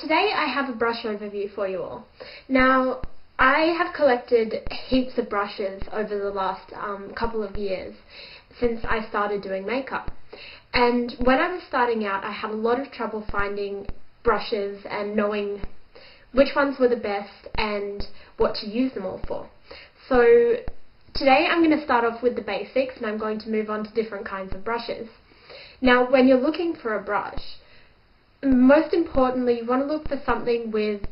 today I have a brush overview for you all. Now, I have collected heaps of brushes over the last couple of years since I started doing makeup. And when I was starting out, I had a lot of trouble finding brushes and knowing which ones were the best and what to use them all for. So today I'm going to start off with the basics, and I'm going to move on to different kinds of brushes. Now, when you're looking for a brush, most importantly, you want to look for something with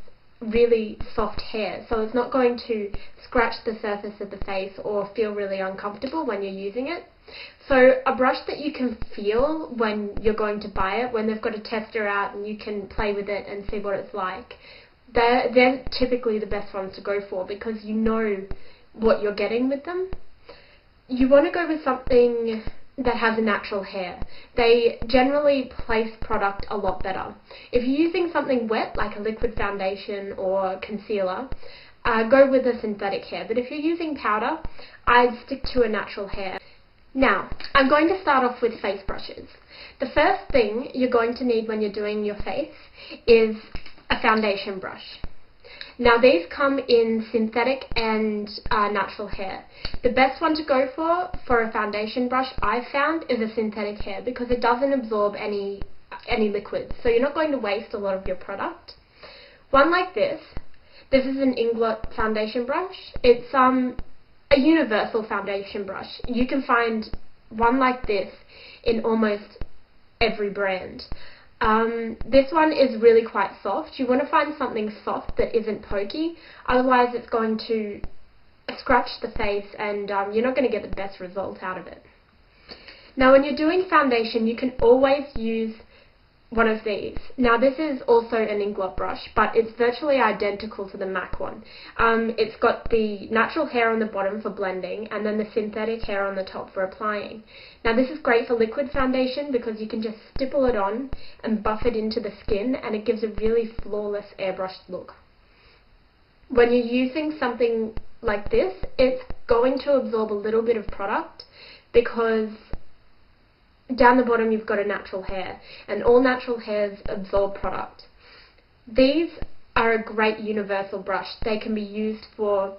really soft hair, so it's not going to scratch the surface of the face or feel really uncomfortable when you're using it. So a brush that you can feel when you're going to buy it, when they've got a tester out and you can play with it and see what it's like, they're typically the best ones to go for because you know what you're getting with them. You want to go with something that has a natural hair. They generally place product a lot better. If you're using something wet like a liquid foundation or concealer, go with a synthetic hair. But if you're using powder, I'd stick to a natural hair. Now, I'm going to start off with face brushes. The first thing you're going to need when you're doing your face is a foundation brush. Now, these come in synthetic and natural hair. The best one to go for a foundation brush, I've found, is a synthetic hair because it doesn't absorb any liquid, so you're not going to waste a lot of your product. One like this is an Inglot foundation brush. It's a universal foundation brush. You can find one like this in almost every brand. This one is really quite soft. You want to find something soft that isn't pokey, otherwise it's going to scratch the face and you're not going to get the best result out of it. Now, when you're doing foundation, you can always use one of these. Now, this is also an Inglot brush, but it's virtually identical to the MAC one. It's got the natural hair on the bottom for blending and then the synthetic hair on the top for applying. Now, this is great for liquid foundation because you can just stipple it on and buff it into the skin, and it gives a really flawless airbrushed look. When you're using something like this, it's going to absorb a little bit of product because down the bottom you've got a natural hair, and all natural hairs absorb product. These are a great universal brush. They can be used for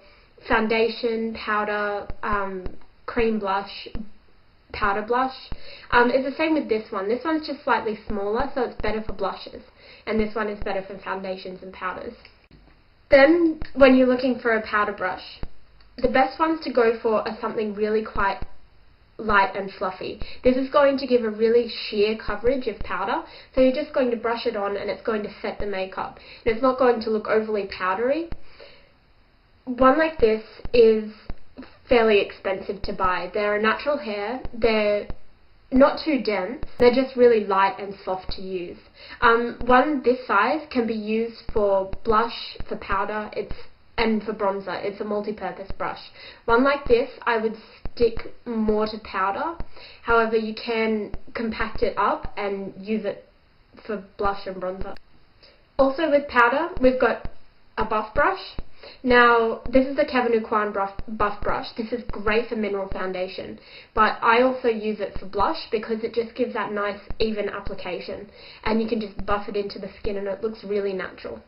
foundation, powder, cream blush, powder blush. It's the same with this one. This one's just slightly smaller, so it's better for blushes, and this one is better for foundations and powders. Then, when you're looking for a powder brush, the best ones to go for are something really quite light and fluffy. This is going to give a really sheer coverage of powder, so you're just going to brush it on and it's going to set the makeup, and it's not going to look overly powdery. One like this is fairly expensive to buy. They're a natural hair, they're not too dense, they're just really light and soft to use. One this size can be used for blush, for powder, and for bronzer. It's a multi-purpose brush. One like this, I would stick more to powder. However, you can compact it up and use it for blush and bronzer. Also with powder, we've got a buff brush. Now, this is the Kevyn Aucoin buff brush. This is great for mineral foundation, but I also use it for blush because it just gives that nice even application, and you can just buff it into the skin and it looks really natural.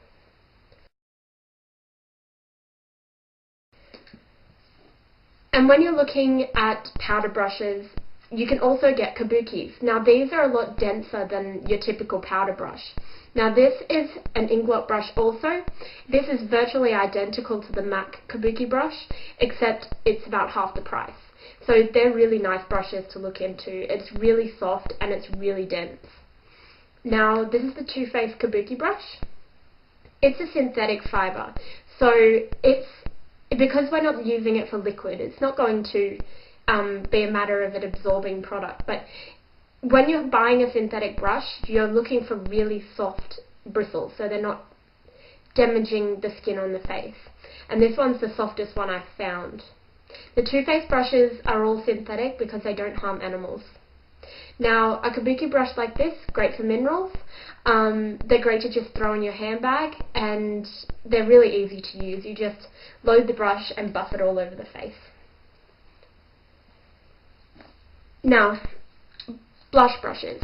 And when you're looking at powder brushes, you can also get kabukis. Now, these are a lot denser than your typical powder brush. Now, this is an Inglot brush also. This is virtually identical to the MAC kabuki brush, except it's about half the price. So they're really nice brushes to look into. It's really soft and it's really dense. Now, this is the Too Faced kabuki brush. It's a synthetic fibre, so because we're not using it for liquid, it's not going to be a matter of it absorbing product. But when you're buying a synthetic brush, you're looking for really soft bristles, so they're not damaging the skin on the face. And this one's the softest one I've found. The Too Faced brushes are all synthetic because they don't harm animals. Now, a kabuki brush like this, great for minerals. They're great to just throw in your handbag, and they're really easy to use. You just load the brush and buff it all over the face. Now, blush brushes.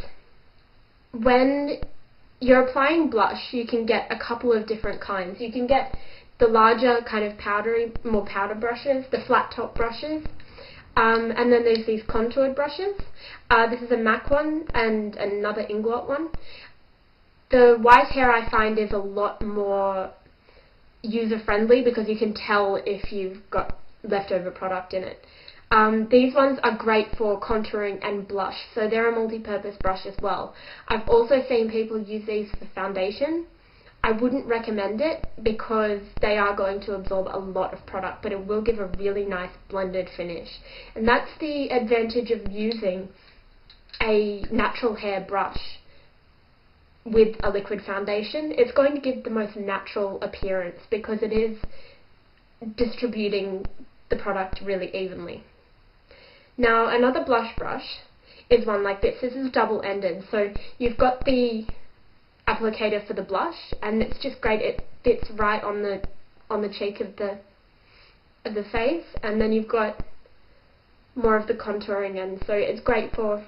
When you're applying blush, you can get a couple of different kinds. You can get the larger kind of powdery, more powder brushes, the flat top brushes, and then there's these contoured brushes. This is a MAC one and another Inglot one. The white hair I find is a lot more user-friendly because you can tell if you've got leftover product in it. These ones are great for contouring and blush, so they're a multi-purpose brush as well. I've also seen people use these for foundation. I wouldn't recommend it because they are going to absorb a lot of product, but it will give a really nice blended finish. And that's the advantage of using a natural hair brush with a liquid foundation. It's going to give the most natural appearance because it is distributing the product really evenly. Now, another blush brush is one like this. This is double-ended, so you've got the applicator for the blush, and it's just great. It fits right on the cheek of the face, and then you've got more of the contouring end, so it's great for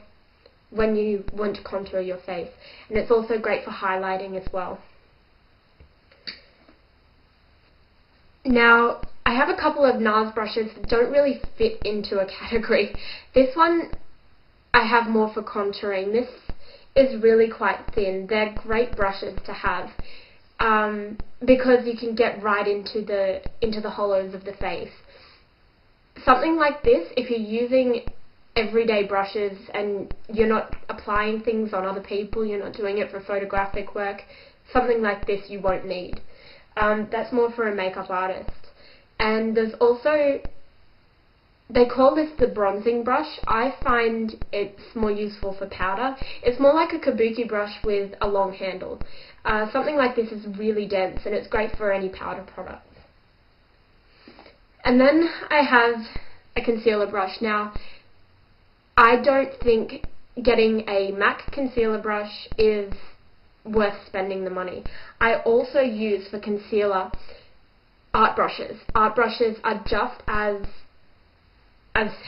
when you want to contour your face, and it's also great for highlighting as well. Now, I have a couple of NARS brushes that don't really fit into a category. This one I have more for contouring. This is really quite thin. They're great brushes to have because you can get right into the hollows of the face. Something like this, if you're using everyday brushes and you're not applying things on other people, you're not doing it for photographic work, something like this you won't need. That's more for a makeup artist. And there's also, they call this the bronzing brush. I find it's more useful for powder. It's more like a kabuki brush with a long handle. Something like this is really dense and it's great for any powder products. And then I have a concealer brush. Now, I don't think getting a MAC concealer brush is worth spending the money. I also use for concealer art brushes. Art brushes are just as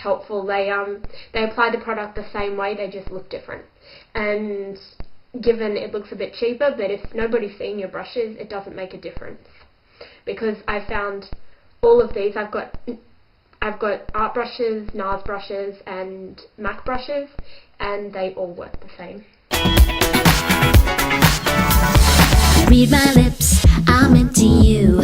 helpful. They apply the product the same way, they just look different. And given it looks a bit cheaper, but if nobody's seeing your brushes, it doesn't make a difference. Because I found all of these, I've got art brushes, NARS brushes, and MAC brushes, and they all work the same. Read my lips, I'm into you.